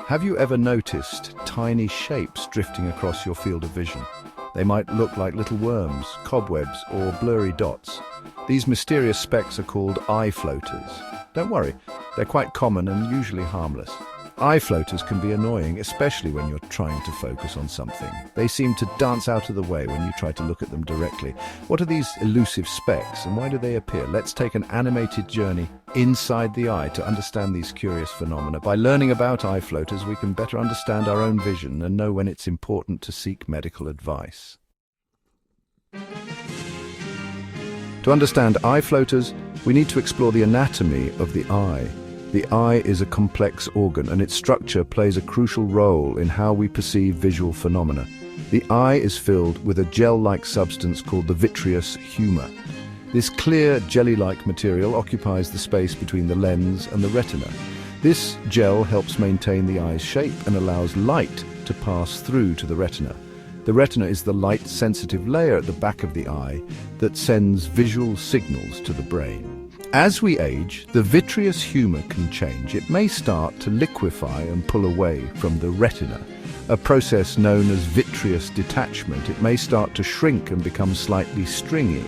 Have you ever noticed tiny shapes drifting across your field of vision? They might look like little worms, cobwebs, or blurry dots. These mysterious specks are called eye floaters. Don't worry, they're quite common and usually harmless. Eye floaters can be annoying, especially when you're trying to focus on something. They seem to dance out of the way when you try to look at them directly. What are these elusive specks and why do they appear? Let's take an animated journey inside the eye to understand these curious phenomena. By learning about eye floaters, we can better understand our own vision and know when it's important to seek medical advice. To understand eye floaters, we need to explore the anatomy of the eye. The eye is a complex organ, and its structure plays a crucial role in how we perceive visual phenomena. The eye is filled with a gel-like substance called the vitreous humor. This clear, jelly-like material occupies the space between the lens and the retina. This gel helps maintain the eye's shape and allows light to pass through to the retina. The retina is the light-sensitive layer at the back of the eye that sends visual signals to the brain. As we age, the vitreous humor can change. It may start to liquefy and pull away from the retina, a process known as vitreous detachment. It may start to shrink and become slightly stringy.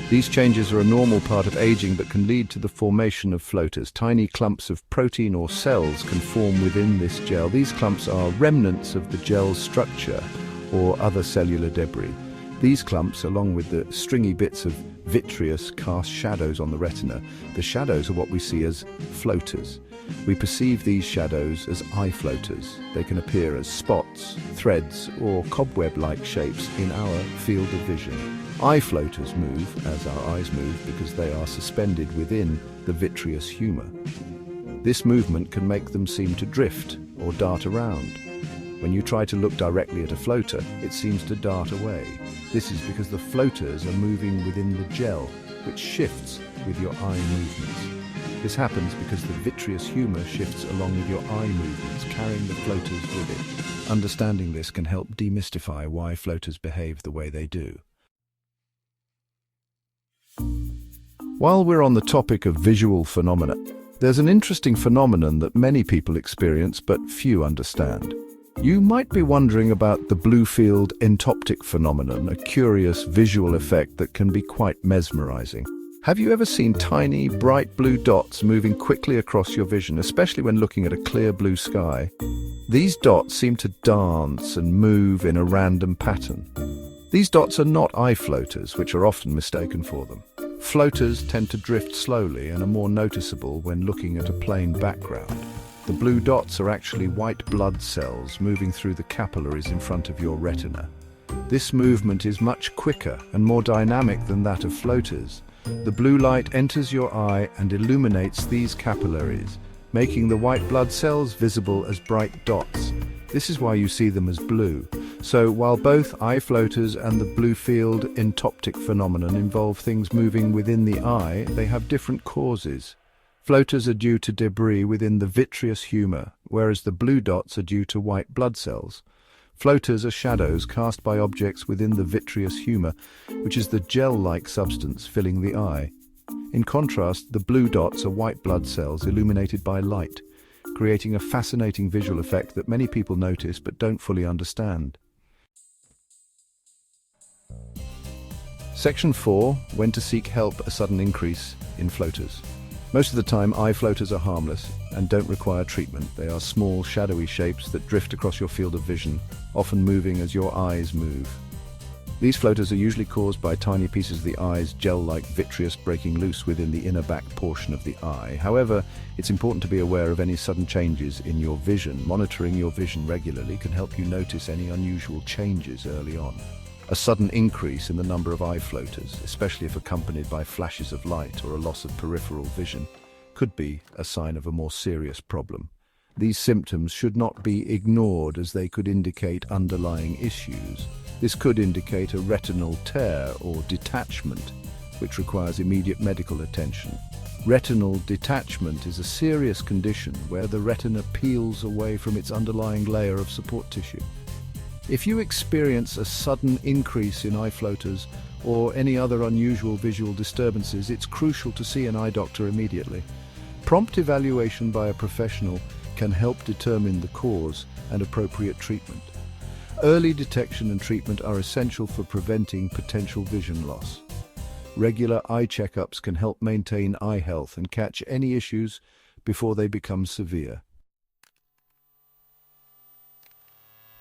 These changes are a normal part of aging but can lead to the formation of floaters. Tiny clumps of protein or cells can form within this gel. These clumps are remnants of the gel's structure or other cellular debris. These clumps, along with the stringy bits of vitreous, cast shadows on the retina. The shadows are what we see as floaters. We perceive these shadows as eye floaters. They can appear as spots, threads, or cobweb-like shapes in our field of vision. Eye floaters move as our eyes move because they are suspended within the vitreous humor. This movement can make them seem to drift or dart around. When you try to look directly at a floater, it seems to dart away. This is because the floaters are moving within the gel, which shifts with your eye movements. This happens because the vitreous humor shifts along with your eye movements, carrying the floaters with it. Understanding this can help demystify why floaters behave the way they do. While we're on the topic of visual phenomena, there's an interesting phenomenon that many people experience but few understand. You might be wondering about the blue field entoptic phenomenon, a curious visual effect that can be quite mesmerizing. Have you ever seen tiny, bright blue dots moving quickly across your vision, especially when looking at a clear blue sky? These dots seem to dance and move in a random pattern. These dots are not eye floaters, which are often mistaken for them. Floaters tend to drift slowly and are more noticeable when looking at a plain background. The blue dots are actually white blood cells moving through the capillaries in front of your retina. This movement is much quicker and more dynamic than that of floaters. The blue light enters your eye and illuminates these capillaries, making the white blood cells visible as bright dots. This is why you see them as blue. So while both eye floaters and the blue field entoptic phenomenon involve things moving within the eye, they have different causes. Floaters are due to debris within the vitreous humor, whereas the blue dots are due to white blood cells. Floaters are shadows cast by objects within the vitreous humor, which is the gel-like substance filling the eye. In contrast, the blue dots are white blood cells illuminated by light, creating a fascinating visual effect that many people notice but don't fully understand. Section 4. When to seek help, a sudden increase in floaters. Most of the time, eye floaters are harmless and don't require treatment. They are small, shadowy shapes that drift across your field of vision, often moving as your eyes move. These floaters are usually caused by tiny pieces of the eye's gel-like vitreous breaking loose within the inner back portion of the eye. However, it's important to be aware of any sudden changes in your vision. Monitoring your vision regularly can help you notice any unusual changes early on. A sudden increase in the number of eye floaters, especially if accompanied by flashes of light or a loss of peripheral vision, could be a sign of a more serious problem. These symptoms should not be ignored as they could indicate underlying issues. This could indicate a retinal tear or detachment, which requires immediate medical attention. Retinal detachment is a serious condition where the retina peels away from its underlying layer of support tissue. If you experience a sudden increase in eye floaters or any other unusual visual disturbances, it's crucial to see an eye doctor immediately. Prompt evaluation by a professional can help determine the cause and appropriate treatment. Early detection and treatment are essential for preventing potential vision loss. Regular eye checkups can help maintain eye health and catch any issues before they become severe.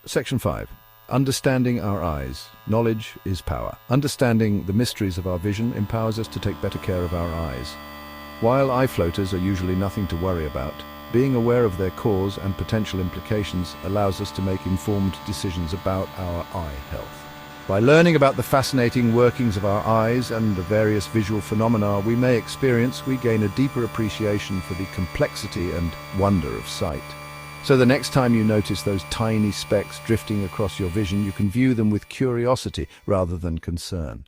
Section 5. Understanding our eyes. Knowledge is power. Understanding the mysteries of our vision empowers us to take better care of our eyes. While eye floaters are usually nothing to worry about, being aware of their cause and potential implications allows us to make informed decisions about our eye health. By learning about the fascinating workings of our eyes and the various visual phenomena we may experience, we gain a deeper appreciation for the complexity and wonder of sight. So the next time you notice those tiny specks drifting across your vision, you can view them with curiosity rather than concern.